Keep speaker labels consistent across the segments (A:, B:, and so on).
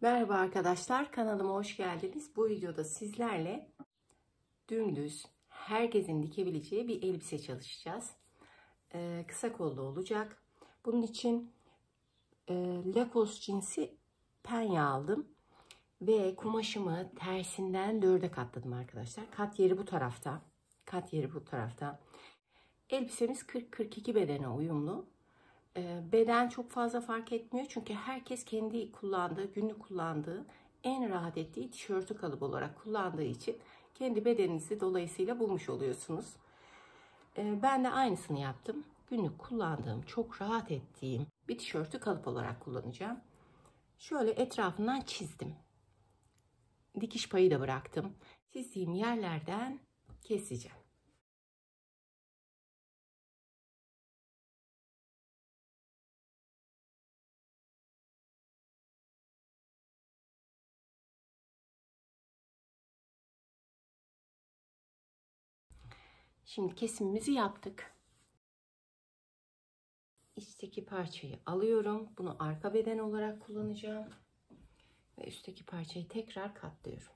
A: Merhaba arkadaşlar, kanalıma hoş geldiniz. Bu videoda sizlerle dümdüz herkesin dikebileceği bir elbise çalışacağız. Kısa kollu olacak. Bunun için Lacoste cinsi penye aldım ve kumaşımı tersinden 4'e katladım arkadaşlar. Kat yeri bu tarafta. Kat yeri bu tarafta. Elbisemiz 40-42 bedene uyumlu. Beden çok fazla fark etmiyor çünkü herkes kendi kullandığı, günlük kullandığı, en rahat ettiği tişörtü kalıp olarak kullandığı için kendi bedeninizi dolayısıyla bulmuş oluyorsunuz. Ben de aynısını yaptım. Günlük kullandığım, çok rahat ettiğim bir tişörtü kalıp olarak kullanacağım. Şöyle etrafından çizdim. Dikiş payı da bıraktım. Çizdiğim yerlerden keseceğim. Şimdi kesimimizi yaptık. İçteki parçayı alıyorum. Bunu arka beden olarak kullanacağım. Ve üstteki parçayı tekrar katlıyorum.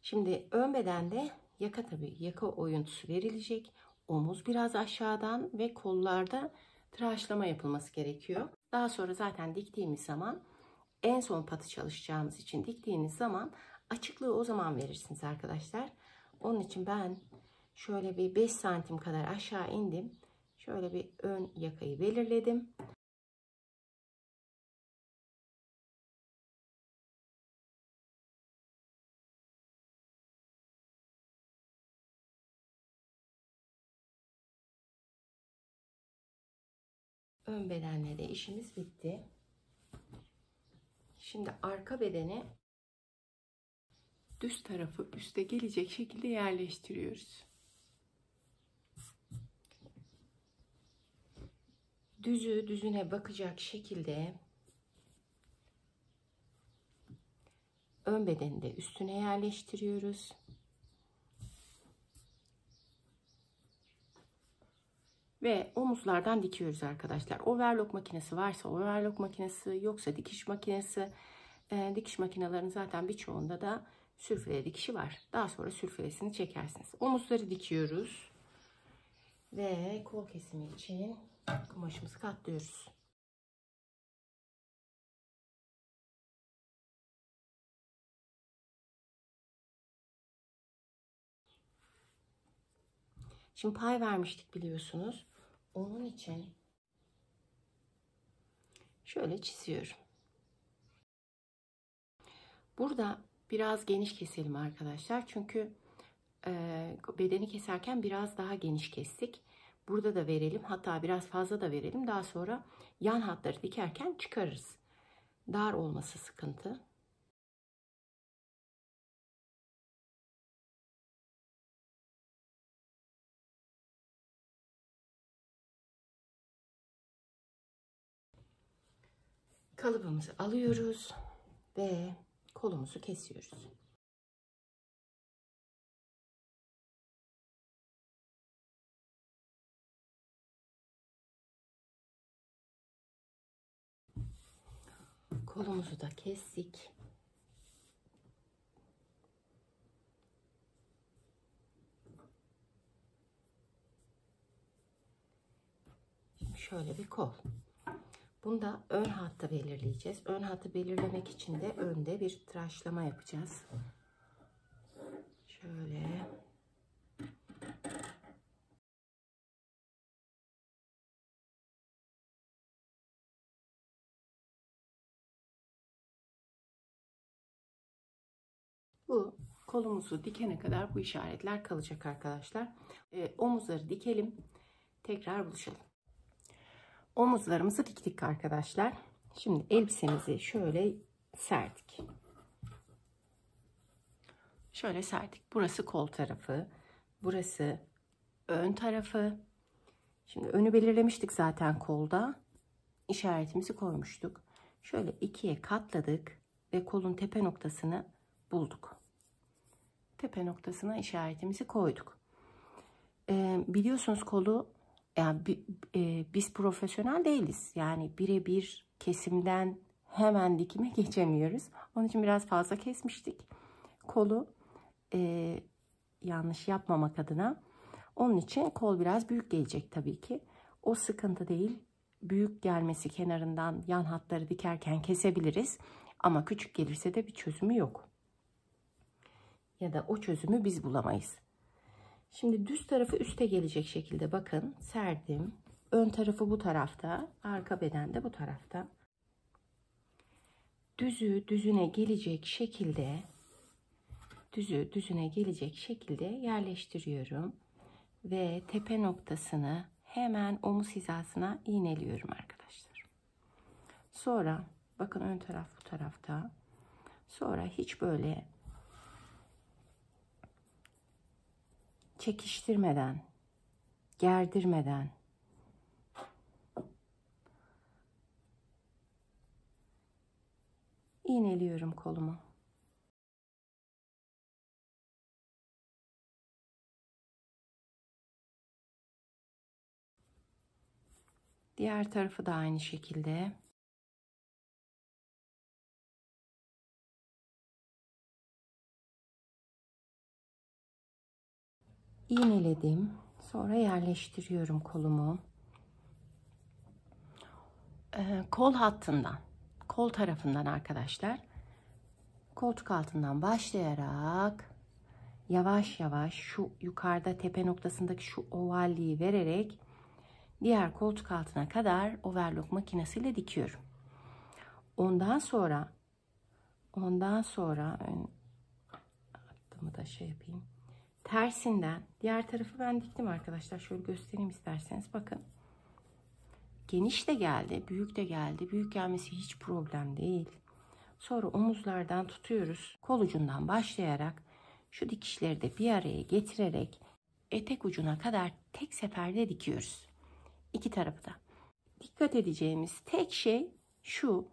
A: Şimdi ön bedende yaka oyuntusu verilecek. Omuz biraz aşağıdan ve kollarda tıraşlama yapılması gerekiyor. Daha sonra zaten diktiğimiz zaman, en son patı çalışacağımız için diktiğiniz zaman açıklığı o zaman verirsiniz arkadaşlar. Onun için ben şöyle bir 5 santim kadar aşağı indim. Şöyle bir ön yakayı belirledim. Ön bedenle de işimiz bitti. Şimdi arka bedeni düz tarafı üste gelecek şekilde yerleştiriyoruz. Düzü düzüne bakacak şekilde ön bedeni de üstüne yerleştiriyoruz. Ve omuzlardan dikiyoruz arkadaşlar. Overlock makinesi varsa overlock makinesi, yoksa dikiş makinesi. Dikiş makinelerinin zaten birçoğunda da sürfüle dikişi var. Daha sonra sürfülesini çekersiniz. Omuzları dikiyoruz. Ve kol kesimi için kumaşımızı katlıyoruz. Şimdi pay vermiştik biliyorsunuz. Onun için şöyle çiziyorum. Burada biraz geniş keselim arkadaşlar. Çünkü bedeni keserken biraz daha geniş kestik. Burada da verelim. Hatta biraz fazla da verelim. Daha sonra yan hatları dikerken çıkarırız. Dar olması sıkıntı. Kalıbımızı alıyoruz ve kolumuzu kesiyoruz. Kolumuzu da kestik. Şimdi şöyle bir kol. Bunda ön hattı belirleyeceğiz. Ön hattı belirlemek için de önde bir tıraşlama yapacağız. Şöyle. Bu kolumuzu dikene kadar bu işaretler kalacak arkadaşlar. Omuzları dikelim. Tekrar buluşalım. Omuzlarımızı diktik arkadaşlar. Şimdi elbisemizi şöyle serdik. Şöyle serdik. Burası kol tarafı. Burası ön tarafı. Şimdi önü belirlemiştik zaten kolda. İşaretimizi koymuştuk. Şöyle ikiye katladık ve kolun tepe noktasını bulduk. tepe noktasına işaretimizi koyduk. Biliyorsunuz kolu, yani biz profesyonel değiliz. Yani birebir kesimden hemen dikime geçemiyoruz. Onun için biraz fazla kesmiştik kolu, yanlış yapmamak adına. Onun için kol biraz büyük gelecek tabii ki. O sıkıntı değil. Büyük gelmesi, kenarından yan hatları dikerken kesebiliriz. Ama küçük gelirse de bir çözümü yok. Ya da o çözümü biz bulamayız. Şimdi düz tarafı üste gelecek şekilde bakın serdim. Ön tarafı bu tarafta, arka beden de bu tarafta. Düzü düzüne gelecek şekilde yerleştiriyorum ve tepe noktasını hemen omuz hizasına iğneliyorum arkadaşlar. Sonra bakın ön taraf bu tarafta. Sonra hiç böyle çekiştirmeden, gerdirmeden iğneliyorum kolumu. Diğer tarafı da aynı şekilde. İğneledim. Sonra yerleştiriyorum kolumu. Kol hattından, kol tarafından arkadaşlar, koltuk altından başlayarak yavaş yavaş şu yukarıda tepe noktasındaki şu ovalliği vererek diğer koltuk altına kadar overlock makinesiyle dikiyorum. Ondan sonra hattımı da şey yapayım. Tersinden diğer tarafı ben diktim arkadaşlar. Şöyle göstereyim isterseniz. Bakın. Geniş de geldi, büyük de geldi. Büyük gelmesi hiç problem değil. Sonra omuzlardan tutuyoruz. Kol ucundan başlayarak şu dikişleri de bir araya getirerek etek ucuna kadar tek seferde dikiyoruz. İki tarafı da. Dikkat edeceğimiz tek şey şu: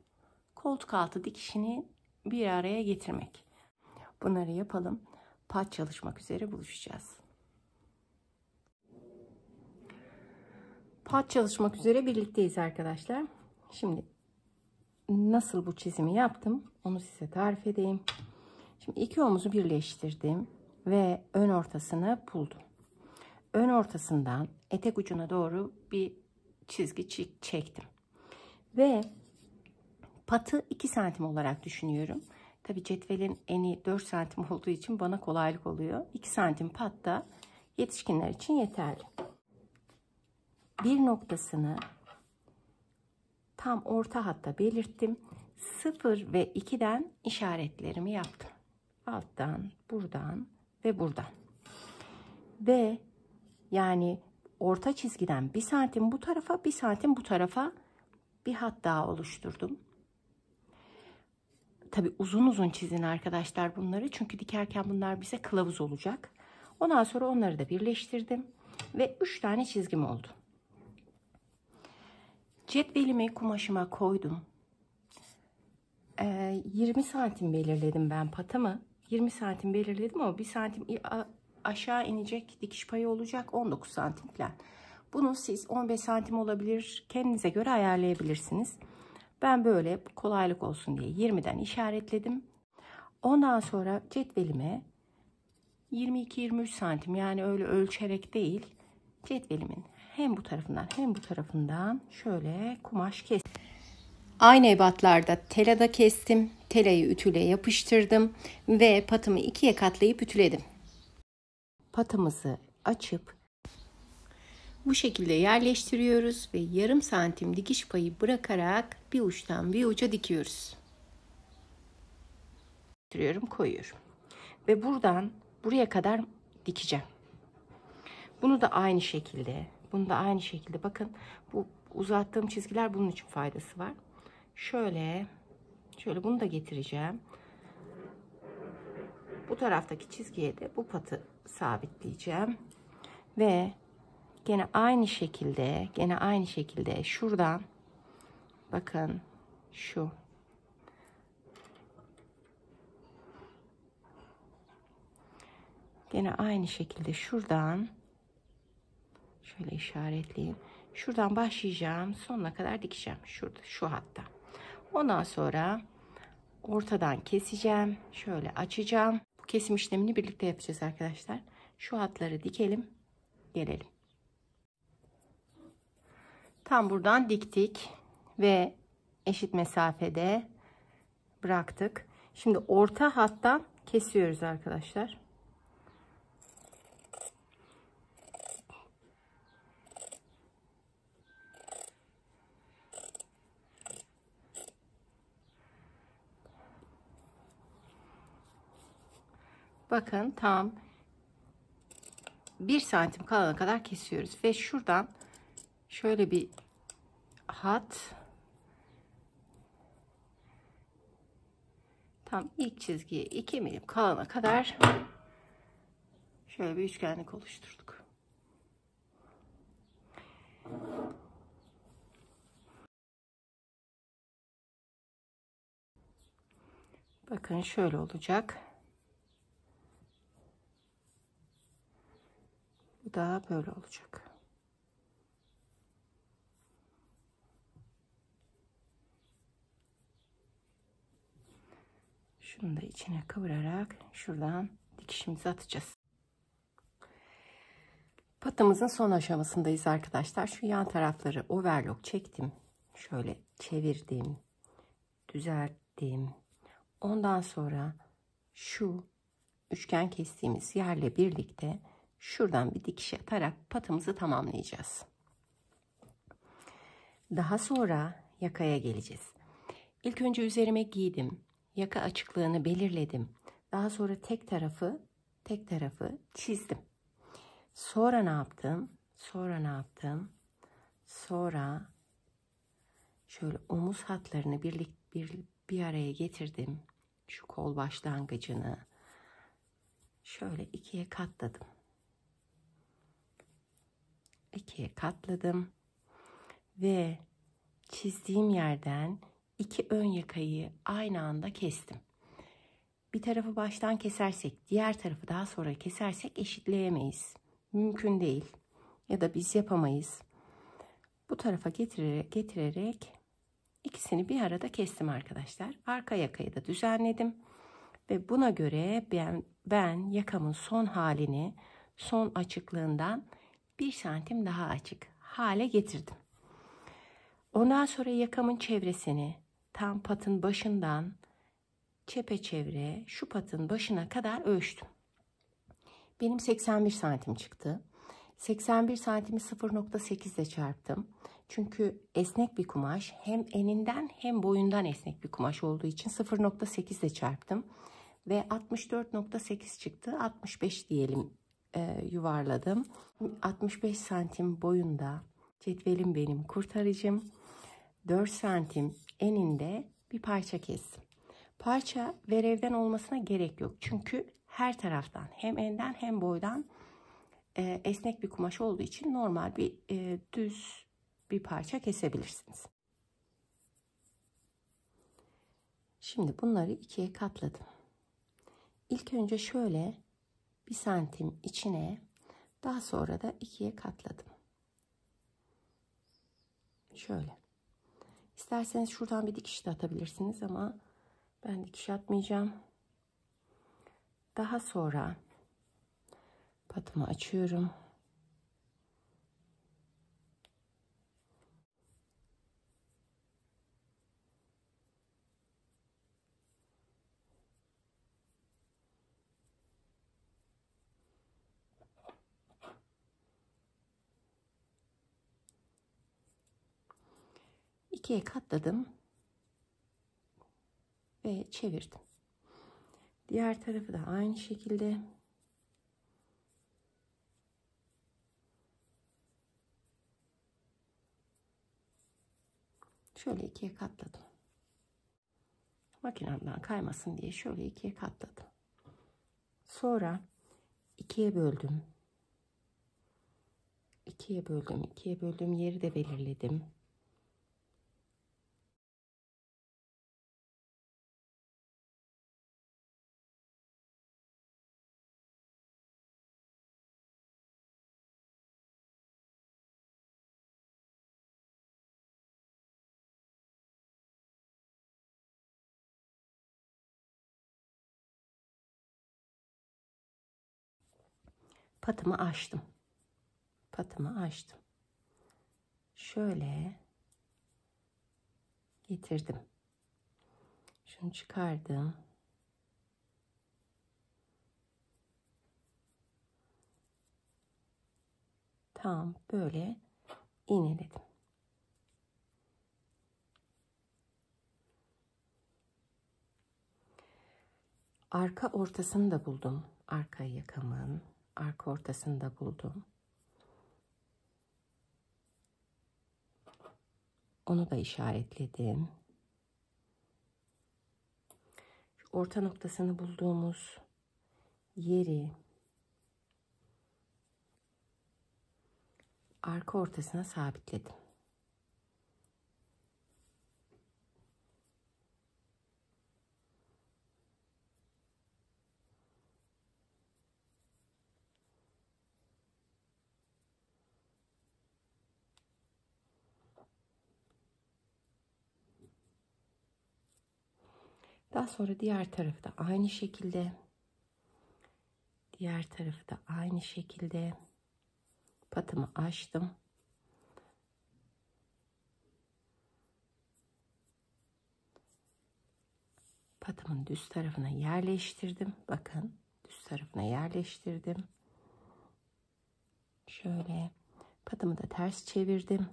A: koltuk altı dikişini bir araya getirmek. Bunları yapalım. Pat çalışmak üzere buluşacağız. Pat çalışmak üzere birlikteyiz arkadaşlar. Şimdi nasıl bu çizimi yaptım onu size tarif edeyim. Şimdi iki omuzu birleştirdim ve ön ortasını buldum. Ön ortasından etek ucuna doğru bir çizgi çektim. Ve patı 2 santim olarak düşünüyorum. Tabi cetvelin eni 4 santim olduğu için bana kolaylık oluyor. 2 santim pat da yetişkinler için yeterli. Bir noktasını tam orta hatta belirttim. 0 ve 2'den işaretlerimi yaptım. Alttan, buradan ve buradan. Ve yani orta çizgiden 1 santim bu tarafa, 1 santim bu tarafa bir hat daha oluşturdum. Tabi uzun uzun çizin arkadaşlar bunları. Çünkü dikerken bunlar bize kılavuz olacak. Ondan sonra onları da birleştirdim. Ve 3 tane çizgim oldu. Cetvelimi kumaşıma koydum. 20 santim belirledim ben patımı. 20 santim belirledim ama 1 santim aşağı inecek dikiş payı olacak 19 santim falan. Bunu siz 15 santim olabilir, kendinize göre ayarlayabilirsiniz. Ben böyle kolaylık olsun diye 20'den işaretledim. Ondan sonra cetvelime 22-23 santim, yani öyle ölçerek değil, cetvelimin hem bu tarafından hem bu tarafından şöyle kumaş kestim. Aynı ebatlarda telada kestim. Telayı ütüyle yapıştırdım ve patımı ikiye katlayıp ütüledim. Patımızı açıp bu şekilde yerleştiriyoruz ve yarım santim dikiş payı bırakarak bir uçtan bir uca dikiyoruz. Koyuyorum ve buradan buraya kadar dikeceğim. Bunu da aynı şekilde, bakın bu uzattığım çizgiler bunun için faydası var. Şöyle bunu da getireceğim. Bu taraftaki çizgiye de bu patı sabitleyeceğim ve gene aynı şekilde şuradan bakın şu Gene aynı şekilde şuradan şöyle işaretleyeyim. Şuradan başlayacağım. Sonuna kadar dikeceğim. Şurada, şu hatta. Ondan sonra ortadan keseceğim. Şöyle açacağım. Bu kesim işlemini birlikte yapacağız arkadaşlar. Şu hatları dikelim. Gelelim. Tam buradan diktik ve eşit mesafede bıraktık. Şimdi orta hattan kesiyoruz arkadaşlar. Bakın tam 1 santim kalana kadar kesiyoruz ve şuradan şöyle bir hat, tam ilk çizgiye 2 milim kalana kadar şöyle bir üçgenlik oluşturduk. Bakın şöyle olacak. Bu da böyle olacak. Şunu da içine kıvırarak şuradan dikişimizi atacağız. Patımızın son aşamasındayız arkadaşlar. Şu yan tarafları overlock çektim. Şöyle çevirdim. Düzelttim. Ondan sonra şu üçgen kestiğimiz yerle birlikte şuradan bir dikiş atarak patımızı tamamlayacağız. Daha sonra yakaya geleceğiz. İlk önce üzerime giydim. Yaka açıklığını belirledim. Daha sonra tek tarafı çizdim. Sonra ne yaptım? Sonra şöyle omuz hatlarını bir araya getirdim. Şu kol başlangıcını şöyle ikiye katladım. Ve çizdiğim yerden 2 ön yakayı aynı anda kestim. Bir tarafı baştan kesersek, diğer tarafı daha sonra kesersek eşitleyemeyiz. Mümkün değil. Ya da biz yapamayız. Bu tarafa getirerek ikisini bir arada kestim arkadaşlar. Arka yakayı da düzenledim. Ve buna göre ben yakamın son halini, son açıklığından 1 santim daha açık hale getirdim. Ondan sonra yakamın çevresini tam patın başından çepeçevre şu patın başına kadar ölçtüm. Benim 81 santim çıktı. 81 santimi 0,8 ile çarptım. Çünkü esnek bir kumaş, hem eninden hem boyundan esnek bir kumaş olduğu için 0,8 ile çarptım. Ve 64,8 çıktı. 65 diyelim, yuvarladım. 65 santim boyunda cetvelim benim kurtarıcım. 4 santim eninde bir parça kestim. Parça verevden olmasına gerek yok. Çünkü her taraftan hem enden hem boydan esnek bir kumaş olduğu için normal bir düz bir parça kesebilirsiniz. Şimdi bunları ikiye katladım. İlk önce şöyle 1 santim içine, daha sonra da ikiye katladım. Şöyle. İsterseniz şuradan bir dikiş de atabilirsiniz ama ben dikiş atmayacağım. Daha sonra patımı açıyorum. İkiye katladım ve çevirdim. Diğer tarafı da aynı şekilde. Şöyle ikiye katladım. Makinemden kaymasın diye şöyle ikiye katladım. Sonra ikiye böldüm. İkiye böldüm. Yeri de belirledim. patımı açtım. Patımı açtım. Şöyle getirdim. Şunu çıkardım. Tam böyle iğneledim. Arka ortasını da buldum. Arka yakamın arka ortasını da buldum. Onu da işaretledim. Şu orta noktasını bulduğumuz yeri arka ortasına sabitledim. Daha sonra diğer tarafı da aynı şekilde. Diğer tarafı da aynı şekilde. Patımı açtım. Patımın düz tarafına yerleştirdim. Bakın, düz tarafına yerleştirdim. Şöyle patımı da ters çevirdim.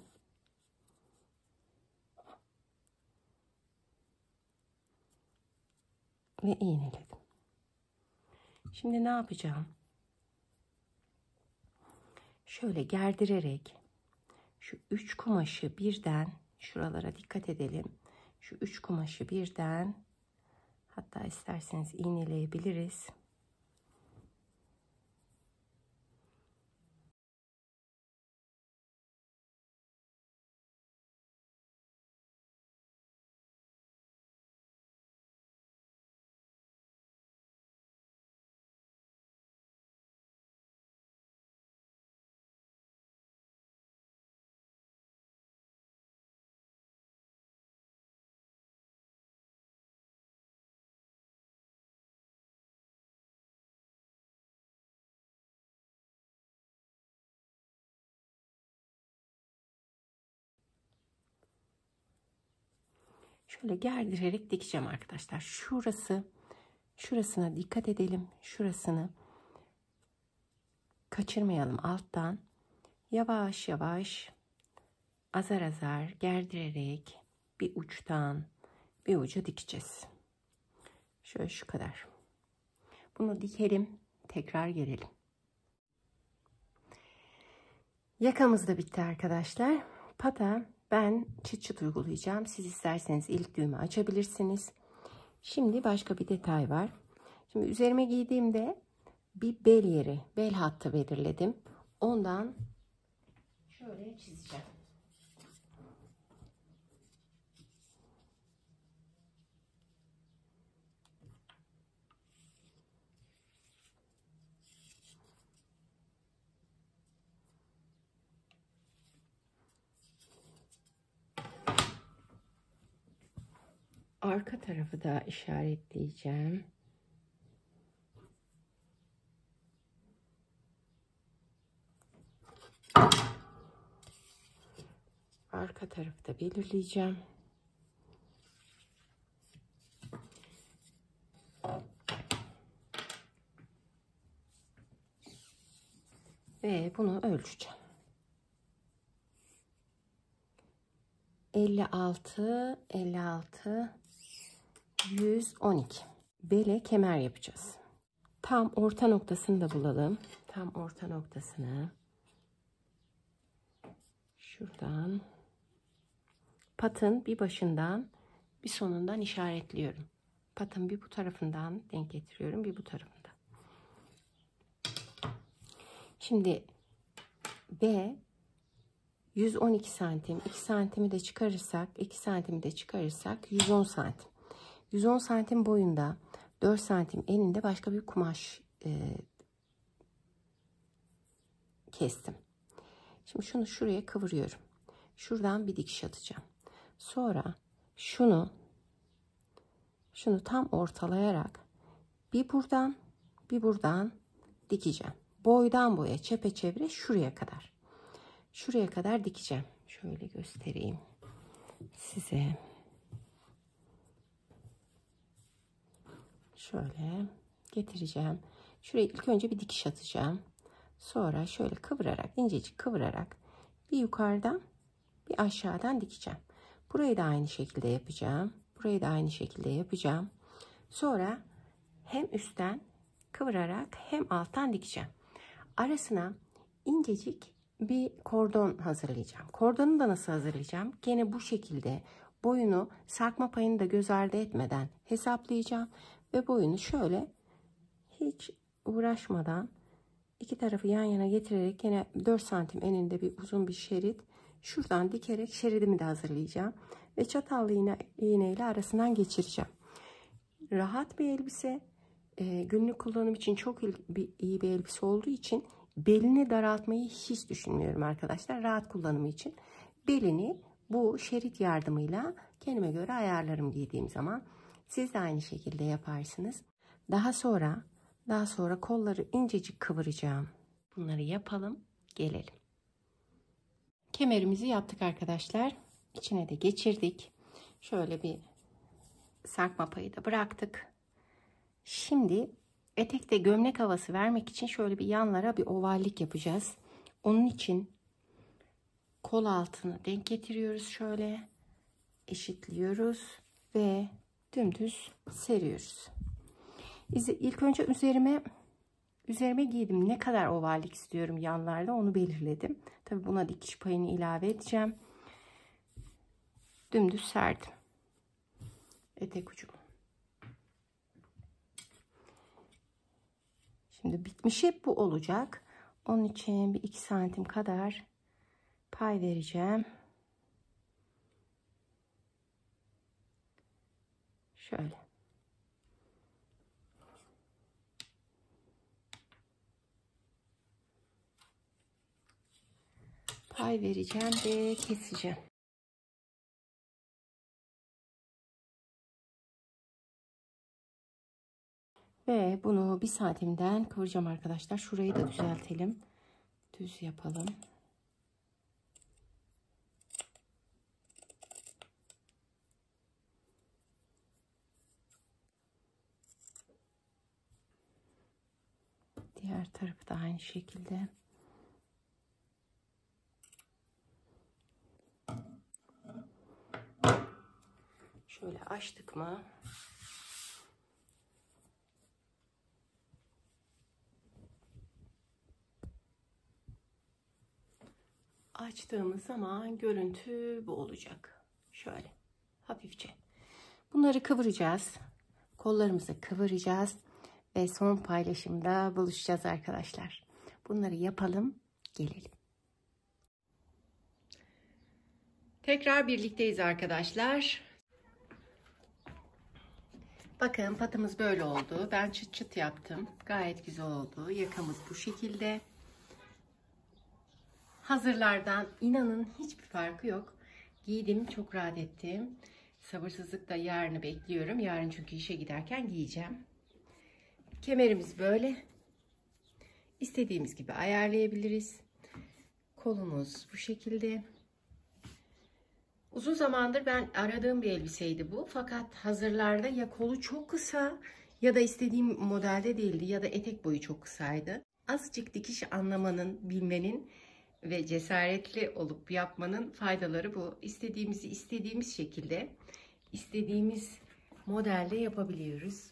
A: Ve iğneledim. Şimdi ne yapacağım? Şöyle gerdirerek şu 3 kumaşı birden, şuralara dikkat edelim. Şu 3 kumaşı birden, hatta isterseniz iğneleyebiliriz. Şöyle gerdirerek dikeceğim arkadaşlar. Şurasına dikkat edelim. Şurasını kaçırmayalım alttan. Yavaş yavaş, azar azar gerdirerek bir uçtan bir uca dikeceğiz. Şöyle şu kadar. Bunu dikelim. Tekrar gelelim. Yakamız da bitti arkadaşlar. Pata ben çıt çıt uygulayacağım. Siz isterseniz ilk düğümü açabilirsiniz. Şimdi başka bir detay var. Şimdi üzerime giydiğimde bir bel yeri, bel hattı belirledim. Ondan şöyle çizeceğim. Arka tarafı da işaretleyeceğim. Arka tarafı da belirleyeceğim. Ve bunu ölçeceğim. 56, 112. Bele kemer yapacağız. Tam orta noktasını da bulalım. Tam orta noktasını. Şuradan. Patın bir başından bir sonundan işaretliyorum. Patın bir bu tarafından denk getiriyorum, bir bu tarafından. Şimdi ve 112 santim, 2 santimi de çıkarırsak, 2 santimi de çıkarırsak 110 santim. 110 santim boyunda 4 santim eninde başka bir kumaş kestim. Şimdi şunu şuraya kıvırıyorum. Şuradan bir dikiş atacağım. Sonra şunu tam ortalayarak bir buradan dikeceğim. boydan boya çepeçevre şuraya kadar. Şuraya kadar dikeceğim. Şöyle göstereyim size. Şöyle getireceğim. Şuraya ilk önce bir dikiş atacağım. Sonra şöyle kıvırarak, incecik kıvırarak bir yukarıdan bir aşağıdan dikeceğim. Burayı da aynı şekilde yapacağım. Burayı da aynı şekilde yapacağım. Sonra hem üstten kıvırarak hem alttan dikeceğim. Arasına incecik bir kordon hazırlayacağım. Kordonu da nasıl hazırlayacağım? Gene bu şekilde boyunu, sarkma payını da göz ardı etmeden hesaplayacağım. Ve boyunu şöyle hiç uğraşmadan iki tarafı yan yana getirerek yine 4 santim eninde bir uzun bir şerit şuradan dikerek şeridimi de hazırlayacağım. Ve çatallı iğne ile arasından geçireceğim. Rahat bir elbise. Günlük kullanım için çok iyi bir elbise olduğu için belini daraltmayı hiç düşünmüyorum arkadaşlar. Rahat kullanımı için belini bu şerit yardımıyla kendime göre ayarlarım giydiğim zaman. Siz de aynı şekilde yaparsınız. Daha sonra kolları incecik kıvıracağım. Bunları yapalım, gelelim. Kemerimizi yaptık arkadaşlar. İçine de geçirdik. Şöyle bir sarkma payı da bıraktık. Şimdi etekte gömlek havası vermek için şöyle bir yanlara bir ovallik yapacağız. Onun için kol altını denk getiriyoruz, şöyle eşitliyoruz ve dümdüz seriyoruz. İlk önce üzerime giydim. Ne kadar ovallik istiyorum yanlarda onu belirledim. Tabi buna dikiş payını ilave edeceğim. Dümdüz serdim etek ucumu. Şimdi bitmişi bu olacak. Onun için bir 2 santim kadar pay vereceğim. Şöyle. Pay vereceğim ve keseceğim. Ve bunu 1 santimden kıvıracağım arkadaşlar. Şurayı da düzeltelim. Düz yapalım. Diğer tarafı da aynı şekilde. Şöyle açtık mı? Açtığımız zaman görüntü bu olacak. Şöyle hafifçe. Bunları kıvıracağız. Kollarımızı kıvıracağız. Ve son paylaşımda buluşacağız arkadaşlar. Bunları yapalım, gelelim. Tekrar birlikteyiz arkadaşlar. Bakın patımız böyle oldu. Ben çıt çıt yaptım. Gayet güzel oldu. Yakamız bu şekilde. Hazırlardan inanın hiçbir farkı yok. Giydim, çok rahat ettim. Sabırsızlıkla yarını bekliyorum. Yarın çünkü işe giderken giyeceğim. Kemerimiz böyle. İstediğimiz gibi ayarlayabiliriz. Kolumuz bu şekilde. Uzun zamandır ben aradığım bir elbiseydi bu. Fakat hazırlarda ya kolu çok kısa ya da istediğim modelde değildi ya da etek boyu çok kısaydı. Azıcık dikiş anlamanın, bilmenin ve cesaretli olup yapmanın faydaları bu. İstediğimizi istediğimiz şekilde, istediğimiz modelde yapabiliyoruz.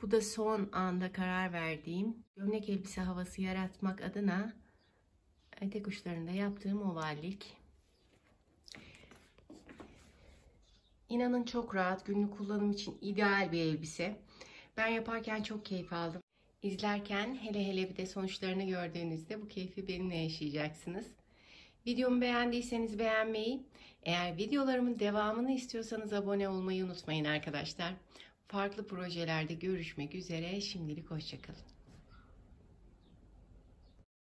A: Bu da son anda karar verdiğim gömlek elbise havası yaratmak adına etek uçlarında yaptığım ovallik. İnanın çok rahat, günlük kullanım için ideal bir elbise. Ben yaparken çok keyif aldım. İzlerken hele bir de sonuçlarını gördüğünüzde bu keyfi benimle yaşayacaksınız. Videomu beğendiyseniz beğenmeyi, eğer videolarımın devamını istiyorsanız abone olmayı unutmayın arkadaşlar. Farklı projelerde görüşmek üzere. Şimdilik hoşça kalın.